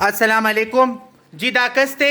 अस्सलाम वालेकुम जी दा कस्ते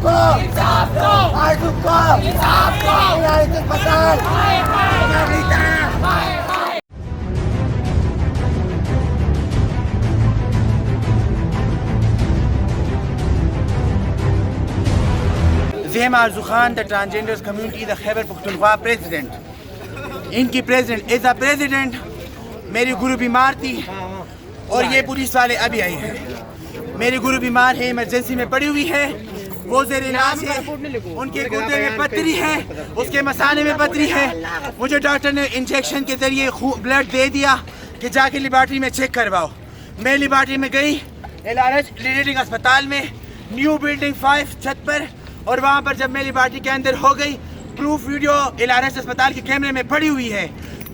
को इंसाफ दो, आरज़ू को इंसाफ दो, इलाज अस्पताल ज़ेम Arzoo Khan the transgenders community the Khyber Pakhtunkhwa president, इनकी प्रेसिडेंट एज अ प्रेसिडेंट मेरी गुरु बीमार थी और ये पुलिस वाले अभी आए हैं। मेरी गुरु बीमार है, इमरजेंसी में पड़ी हुई है, वो ज़ेर इलाज है, उनके गुर्दे में पथरी है, उसके मसाने में पथरी है। मुझे डॉक्टर ने इंजेक्शन के ज़रिए ब्लड दे दिया कि जाके लेबॉर्ट्री में चेक करवाओ। मैं लेबॉर्ट्री में गई, LRH लीडिंग अस्पताल में, न्यू बिल्डिंग 5 छत पर, और वहाँ पर जब मैं लेबॉर्ट्री के अंदर हो गई, प्रूफ वीडियो LRH अस्पताल के कैमरे में पड़ी हुई है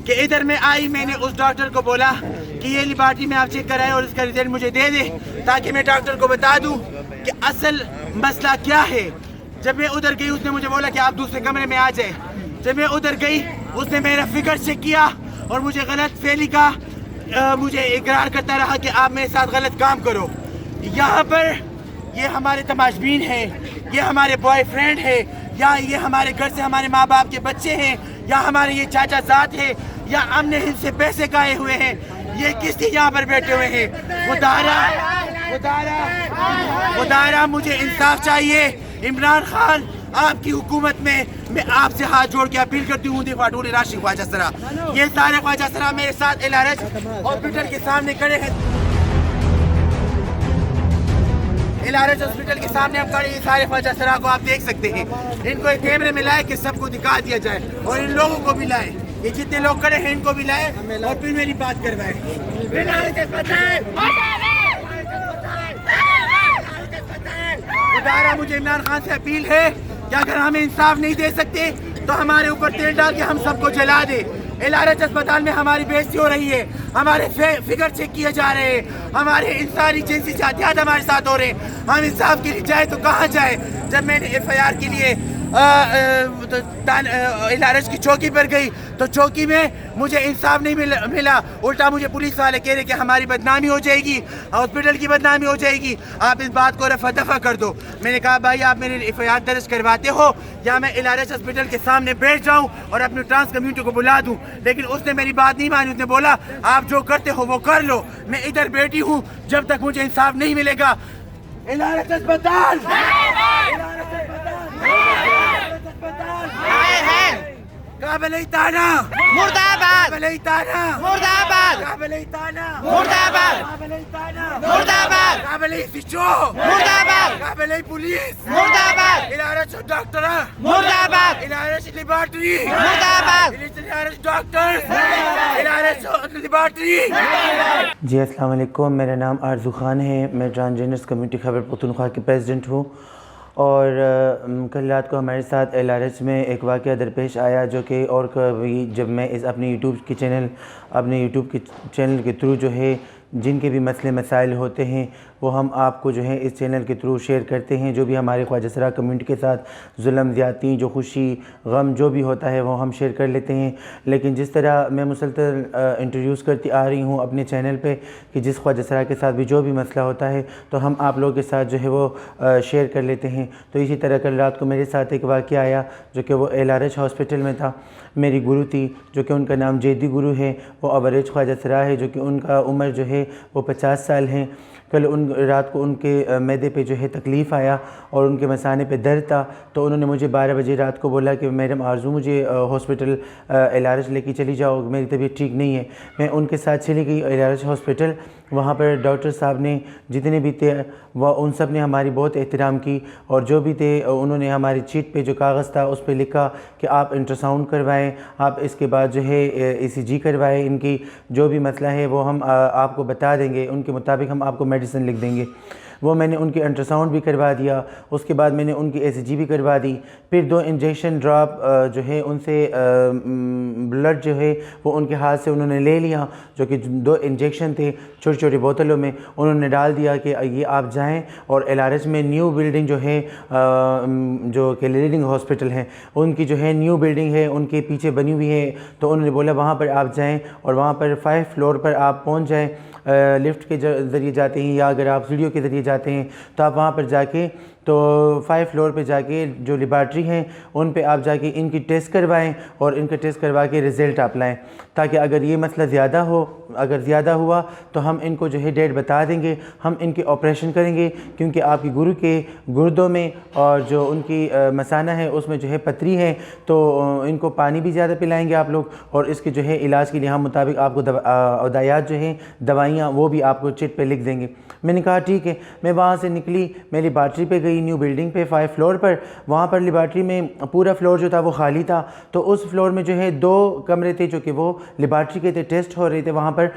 कि इधर में आई। मैंने उस डॉक्टर को बोला कि ये लेबॉर्ट्री में आप चेक कराएं और इसका रिजल्ट मुझे दे दे, ताकि मैं डॉक्टर को बता दूं कि असल मसला क्या है। जब मैं उधर गई, उसने मुझे बोला कि आप दूसरे कमरे में आ जाए। जब मैं उधर गई, उसने मेरा फिगर चेक किया और मुझे गलत फहमी का मुझे इकरार करता रहा कि आप मेरे साथ गलत काम करो। यहाँ पर ये हमारे तमाशबीन हैं, ये हमारे बॉयफ्रेंड है, या ये हमारे घर से हमारे माँ बाप के बच्चे हैं, या हमारे ये चाचा जात है, या हमने इनसे पैसे खाए हुए हैं। ये किस लिए यहाँ पर बैठे हुए हैं? खुदारा मुझे इंसाफ चाहिए। इमरान खान, आपकी हुकूमत में मैं आपसे हाथ जोड़ के अपील करती हूँ, फाटूरी राशि ख्वाजा सरा, ये सारे ख्वाजा सरा मेरे साथ LRH हॉस्पिटल के सामने खड़े हैं। LRH हॉस्पिटल के सामने हम खड़े, ये सारे ख्वाजा सरा को आप देख सकते हैं। इनको एक कैमरे में लाए कि सबको दिखा दिया जाए, और इन लोगों को भी लाए, ये जितने लोग खड़े हैं इनको भी लाए और फिर मेरी बात करवाए। खुदारा मुझे इमरान खान से अपील है कि अगर हमें इंसाफ नहीं दे सकते तो हमारे ऊपर तेल डाल के हम सबको जला दे। LRH अस्पताल में हमारी बेइज्जती हो रही है, हमारे फिगर चेक किए जा रहे हैं, हमारे इंसानी जिनसी जातियात हमारे साथ हो रहे हैं। हम इंसाफ के लिए जाए तो कहाँ जाए? जब मैंने FIR के लिए LRH की चौकी पर गई तो चौकी में मुझे इंसाफ नहीं मिला। उल्टा मुझे पुलिस वाले कह रहे कि हमारी बदनामी हो जाएगी, हॉस्पिटल की बदनामी हो जाएगी, आप इस बात को रफा दफा कर दो। मैंने कहा भाई आप मेरे FIR दर्ज करवाते हो या मैं LRH हॉस्पिटल के सामने बैठ जाऊं और अपनी ट्रांस कम्युनिटी को बुला दूं, लेकिन उसने मेरी बात नहीं मानी। उसने बोला आप जो करते हो वो कर लो, मैं इधर बैठी हूँ जब तक मुझे इंसाफ नहीं मिलेगा। LRH अस्पताल काबिल-ए-ताना मुर्दाबाद, काबिल-ए-ताना मुर्दाबाद, काबिल-ए-ताना मुर्दाबाद, काबिल-ए-ताना मुर्दाबाद, काबिल-ए-सिचो मुर्दाबाद, काबिल-ए-पुलिस मुर्दाबाद, LRH डॉक्टर मुर्दाबाद, LRH लेबॉर्ट्री मुर्दाबाद, LRH डॉक्टर्स, LRH लेबॉर्ट्री। जी अस्सलाम वालेकुम, मेरा नाम आरज़ू खान है, मैं ट्रांसजेंडर्स कम्युनिटी खैबर पख्तूनख्वा की प्रेसिडेंट हूँ। और कल रात को हमारे साथ LRH में एक वाक़या दरपेश आया, जो कि और कभी जब मैं इस अपने यूट्यूब के चैनल के थ्रू जो है जिनके भी मसले मसाइल होते हैं वो हम आपको जो है इस चैनल के थ्रू शेयर करते हैं। जो भी हमारे ख्वाजा सरा कम्युनिटी के साथ जुल्म ज़्यादती, जो खुशी गम जो भी होता है वो हम शेयर कर लेते हैं। लेकिन जिस तरह मैं मुसलसल इंट्रोड्यूस करती आ रही हूँ अपने चैनल पे कि जिस ख्वाजा सरा के साथ भी जो भी मसला होता है तो हम आप लोगों के साथ जो है वो शेयर कर लेते हैं। तो इसी तरह कल रात को मेरे साथ एक वाक़या आया जो कि वो LRH हॉस्पिटल में था। मेरी गुरु थी जो कि उनका नाम जेदी गुरु है, वो अवरेज ख्वाजा सरा है, जो कि उनका उम्र जो है वो 50 साल हैं। कल रात को उनके मैदे पे जो है तकलीफ़ आया और उनके मसाने पे दर्द था, तो उन्होंने मुझे 12 बजे रात को बोला कि मैडम आरज़ू मुझे हॉस्पिटल LRH लेके चली जाओ, मेरी तबीयत ठीक नहीं है। मैं उनके साथ चली गई LRH हॉस्पिटल। वहाँ पर डॉक्टर साहब ने जितने भी थे वह उन सब ने हमारी बहुत एहतराम की, और जो भी थे उन्होंने हमारी चीट पे जो कागज़ था उस पर लिखा कि आप अल्ट्रासाउंड करवाएं, आप इसके बाद जो है ECG करवाएं, इनकी जो भी मसला है वो हम आपको बता देंगे, उनके मुताबिक हम आपको मेडिसिन लिख देंगे। वो मैंने उनकी अल्ट्रासाउंड भी करवा दिया, उसके बाद मैंने उनकी ECG भी करवा दी। फिर 2 इंजेक्शन ड्रॉप जो है उनसे ब्लड जो है वो उनके हाथ से उन्होंने ले लिया, जो कि 2 इंजेक्शन थे छोटी छोटी बोतलों में, उन्होंने डाल दिया कि ये आप जाएं और LRH में न्यू बिल्डिंग जो है जो कि लीडिंग हॉस्पिटल है उनकी जो है न्यू बिल्डिंग है उनके पीछे बनी हुई है, तो उन्होंने बोला वहाँ पर आप जाएँ और वहाँ पर 5 फ्लोर पर आप पहुँच जाएँ। लिफ्ट के ज़रिए जाते हैं या अगर आप सीढ़ियों के ज़रिए जाते हैं तो आप वहाँ पर जाके तो 5 फ्लोर पे जाके जो लेबॉर्ट्री हैं उन पे आप जाके इनकी टेस्ट करवाएं और इनका टेस्ट करवा के रिज़ल्ट आप लाएँ, ताकि अगर ये मसला ज़्यादा हुआ तो हम इनको जो है डेट बता देंगे, हम इनके ऑपरेशन करेंगे, क्योंकि आपकी गुरु के गुर्दों में और जो उनकी मसाना है उसमें जो है पथरी है, तो इनको पानी भी ज़्यादा पिलाएंगे आप लोग, और इसके जो है इलाज के लिए हम मुताबिक आपको अदायात जो हैं दवाइयाँ वो भी आपको चिट पे लिख देंगे। मैंने कहा ठीक है। मैं वहाँ से निकली, मैं लेबॉर्ट्री पे गई, न्यू बिल्डिंग पे 5 फ्लोर पर। वहाँ पर लेबॉर्ट्री में पूरा फ्लोर जो था वो खाली था, तो उस फ्लोर में जो है 2 कमरे थे जो कि वो लेबॉर्ट्री के थे, टेस्ट हो रहे थे वहाँ पर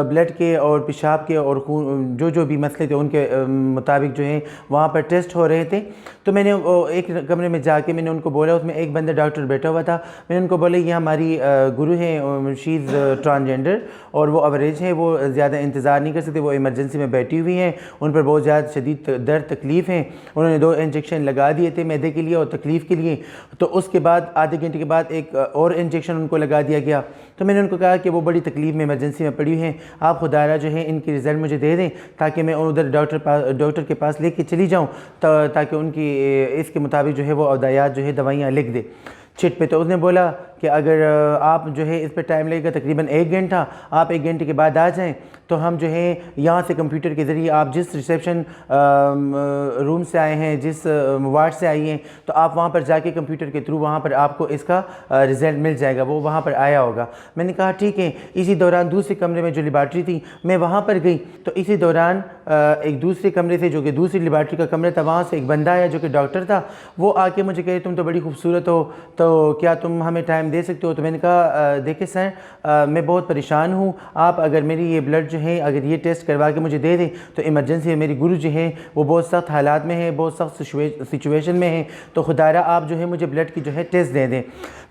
ब्लड के और पेशाब के और खून जो भी मसले थे उनके मुताबिक जो है वहाँ पर टेस्ट हो रहे थे। तो मैंने एक कमरे में जाके मैंने उनको बोला, उसमें एक बंदा डॉक्टर बैठा हुआ था, मैंने उनको बोला ये हमारी गुरु हैं, शी इज़ ट्रांसजेंडर और वो अवरेज है, वो ज़्यादा इंतज़ार नहीं कर सकते, वो इमरजेंसी में बैठी हुई हैं, उन पर बहुत ज़्यादा शदीद दर्द तकलीफ़ हैं। उन्होंने 2 इंजेक्शन लगा दिए थे मैदे के लिए और तकलीफ़ के लिए, तो उसके बाद आधे घंटे के बाद एक और इंजेक्शन उनको लगा दिया गया। तो मैंने उनको कहा कि वो बड़ी तकलीफ़ में इमरजेंसी में पड़ी हैं, आप खुदारा जो है इनकी रिज़ल्ट मुझे दे दें ताकि मैं उधर डॉक्टर के पास लेके चली जाऊँ, ताकि उनकी इसके मुताबिक जो है वो अदायात जो है दवाइयाँ लिख दे चिट पे। तो उसने बोला कि अगर आप जो है इस पर टाइम लगेगा तकरीबन 1 घंटा, आप 1 घंटे के बाद आ जाएं तो हम जो है यहाँ से कंप्यूटर के ज़रिए, आप जिस रिसेप्शन रूम से आए हैं, जिस वार्ड से आई हैं, तो आप वहाँ पर जाके कंप्यूटर के थ्रू वहाँ पर आपको इसका रिज़ल्ट मिल जाएगा, वो वहाँ पर आया होगा। मैंने कहा ठीक है। इसी दौरान दूसरे कमरे में जो लेबॉर्ट्री थी मैं वहाँ पर गई, तो इसी दौरान एक दूसरे कमरे से जो कि दूसरी लेबॉर्ट्री का कमरा था, वहाँ से एक बंदा आया जो कि डॉक्टर था। वो आके मुझे कहे तुम तो बड़ी खूबसूरत हो, तो क्या तुम हमें टाइम दे सकते हो? तो मैंने कहा देखिए सर, मैं बहुत परेशान हूँ, आप अगर मेरी ये ब्लड जो है अगर ये टेस्ट करवा के मुझे दे दें तो इमरजेंसी है, मेरी गुरु जो है वो बहुत सख्त हालात में है, बहुत सख्त सिचुएशन में है, तो खुदारा आप जो है मुझे ब्लड की जो है टेस्ट दे दें।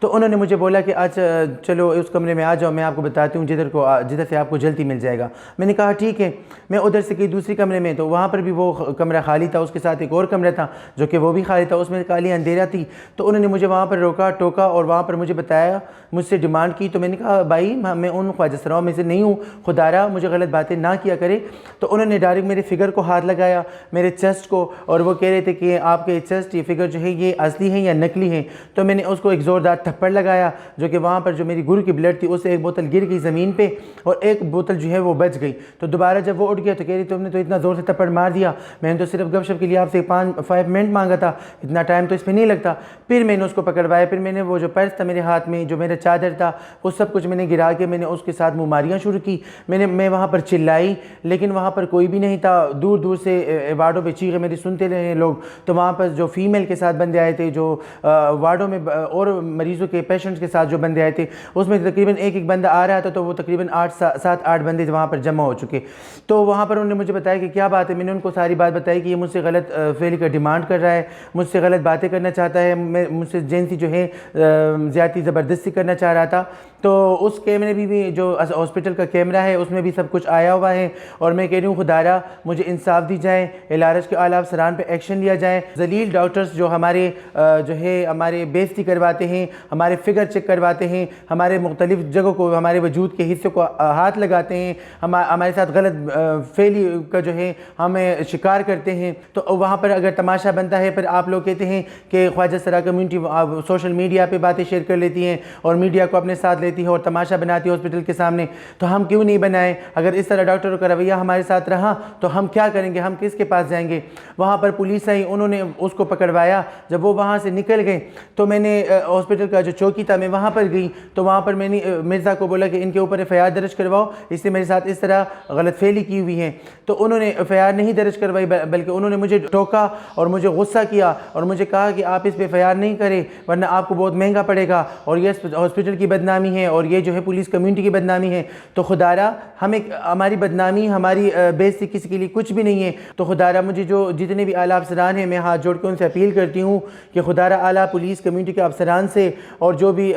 तो उन्होंने मुझे बोला कि अच्छा चलो उस कमरे में आ जाओ, मैं आपको बताती हूँ जिधर से आपको जल्दी मिल जाएगा। मैंने कहा ठीक है। मैं उधर से गई दूसरी कमरे में, तो वहाँ पर भी वो कमरा खाली था, उसके साथ एक और कमरा था जो कि वो भी खाली था, उसमें काली अंधेरा थी। तो उन्होंने मुझे वहाँ पर रोका टोका और वहाँ पर मुझे बताया, मुझसे डिमांड की। तो मैंने कहा भाई मैं उन ख्वाजा सराओं में से नहीं हूँ, खुदारा मुझे गलत बातें ना किया करे। तो उन्होंने डायरेक्ट मेरे फिगर को हाथ लगाया, मेरे चेस्ट को, और वो कह रहे थे कि आपके चेस्ट ये फिगर जो है ये असली है या नकली है। तो मैंने उसको एक ज़ोरदार थप्पड़ लगाया, जो कि वहाँ पर जो मेरी गुरु की ब्लड थी उससे एक बोतल गिर गई ज़मीन पे और एक बोतल जो है वो बच गई। तो दोबारा जब वो उठ गया तो कह रही तुमने तो इतना ज़ोर से थप्पड़ मार दिया, मैंने तो सिर्फ गपशप के लिए आपसे 5 मिनट मांगा था, इतना टाइम तो इस पर नहीं लगता। फिर मैंने उसको पकड़वाया, फिर मैंने वो जो पर्स था मेरे हाथ में, जो मेरा चादर था, वो सब कुछ मैंने गिरा के मैंने उसके साथ मुमारियाँ शुरू की। मैं वहाँ पर चिल्लाई, लेकिन वहाँ पर कोई भी नहीं था। दूर दूर से वार्डों पे चीखें मेरी सुनते रहे लोग। तो वहाँ पर जो फीमेल के साथ बंदे आए थे, जो वार्डों में और मरीज़ों के पेशेंट्स के साथ जो बंदे आए थे, उसमें तकरीबन एक बंदा आ रहा था, तो वो तकरीबन 7-8 बंदे वहाँ पर जमा हो चुके। तो वहाँ पर उन्होंने मुझे बताया कि क्या बात है। मैंने उनको सारी बात बताई कि ये मुझसे गलत फेली का डिमांड कर रहा है, मुझसे गलत बातें करना चाहता है, मुझसे जिनसी जो है ज़्यादती ज़बरदस्ती करना चाह रहा था। तो उस कैमरे भी जो हॉस्पिटल का कैमरा है उसमें भी सब कुछ आया हुआ है। और मैं कह रही हूँ खुदारा मुझे इंसाफ दी जाए, इलाज के आला अफसरान पे एक्शन लिया जाए। जलील डॉक्टर्स जो हमारे जो है हमारे बेइज्जती करवाते हैं, हमारे फिगर चेक करवाते हैं, हमारे मुख्तलिफ जगहों को, हमारे वजूद के हिस्सों को हाथ लगाते हैं, हमारे साथ गलत फेली का जो है हमें शिकार करते हैं। तो वहाँ पर अगर तमाशा बनता है, पर आप लोग कहते हैं कि ख्वाजा सरा कम्यूनिटी सोशल मीडिया पे बातें शेयर कर लेती हैं और मीडिया को अपने साथ लेती है और तमाशा बनाती है हॉस्पिटल के सामने, तो हम क्यों नहीं बनाएं? अगर इस तरह डॉक्टरों का रवैया हमारे साथ रहा तो हम क्या करेंगे? हम किसके पास जाएंगे? वहाँ पर पुलिस आई, उन्होंने उसको पकड़वाया। जब वो वहाँ से निकल गए तो मैंने हॉस्पिटल का जो चौकी था मैं वहाँ पर गई, तो वहाँ पर मैंने मिर्ज़ा को बोला कि इनके ऊपर FIR दर्ज करवाओ, इससे मेरे साथ इस तरह गलत फेली की हुई है। तो उन्होंने FIR नहीं दर्ज करवाई, बल्कि उन्होंने मुझे टोका और मुझे गुस्सा किया और मुझे कहा कि आप इस पर FIR नहीं करें वरना आपको बहुत महंगा पड़ेगा, और ये हॉस्पिटल की बदनामी है और ये जो है पुलिस कम्युनिटी की बदनामी है। तो खुदारा हमें हमारी बदनामी, हमारी बेइज्जती किसी के लिए कुछ भी नहीं है। तो खुदारा मुझे जो जितने भी आला अफसरान हैं, मैं हाथ जोड़ के उनसे अपील करती हूँ कि खुदारा आला पुलिस कम्युनिटी के अफसरान से और जो भी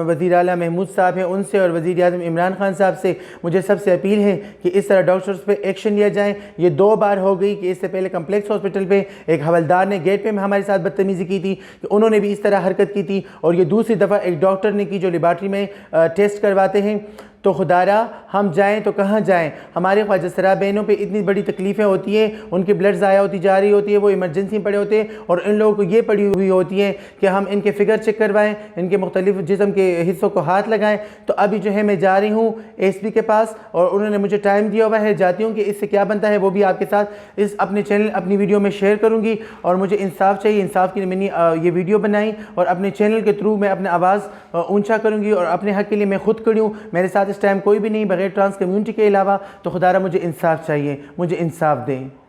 वज़ीर आला महमूद साहब हैं उनसे और वज़ीर आज़म इमरान खान साहब से मुझे सबसे अपील है कि इस तरह डॉक्टर्स पे एक्शन लिया जाए। ये 2 बार हो गई कि इससे पहले कम्प्लेक्स हॉस्पिटल पे एक हवलदार ने गेट पे हमारे साथ बदतमीज़ी की थी, कि उन्होंने भी इस तरह हरकत की थी, और ये दूसरी दफ़ा एक डॉक्टर ने की जो लेबॉर्ट्री में टेस्ट करवाते हैं। तो खुदारा हम जाएं तो कहाँ जाएं। हमारे ख्वाजा सरा बहनों पे इतनी बड़ी तकलीफ़ें होती हैं, उनकी ब्लड ज़ाया होती जा रही होती है, वो इमरजेंसी में पड़े होते हैं और इन लोगों को ये पड़ी हुई होती है कि हम इनके फ़िगर चेक करवाएं, इनके मुख्तलिफ जिस्म के हिस्सों को हाथ लगाएं। तो अभी जो है मैं जा रही हूँ एसपी के पास और उन्होंने मुझे टाइम दिया हुआ है, जाती हूँ कि इससे क्या बनता है वो भी आपके साथ इस अपने चैनल अपनी वीडियो में शेयर करूँगी। और मुझे इंसाफ चाहिए, इंसाफ के लिए मैंने ये वीडियो बनाई और अपने चैनल के थ्रू मैं अपना आवाज़ ऊंचा करूँगी और अपने हक़ के लिए मैं खुद खड़ी हूँ। मेरे साथ इस टाइम कोई भी नहीं बगैर ट्रांस कम्यूनिटी के अलावा। तो खुदारा मुझे इंसाफ चाहिए, मुझे इंसाफ दें।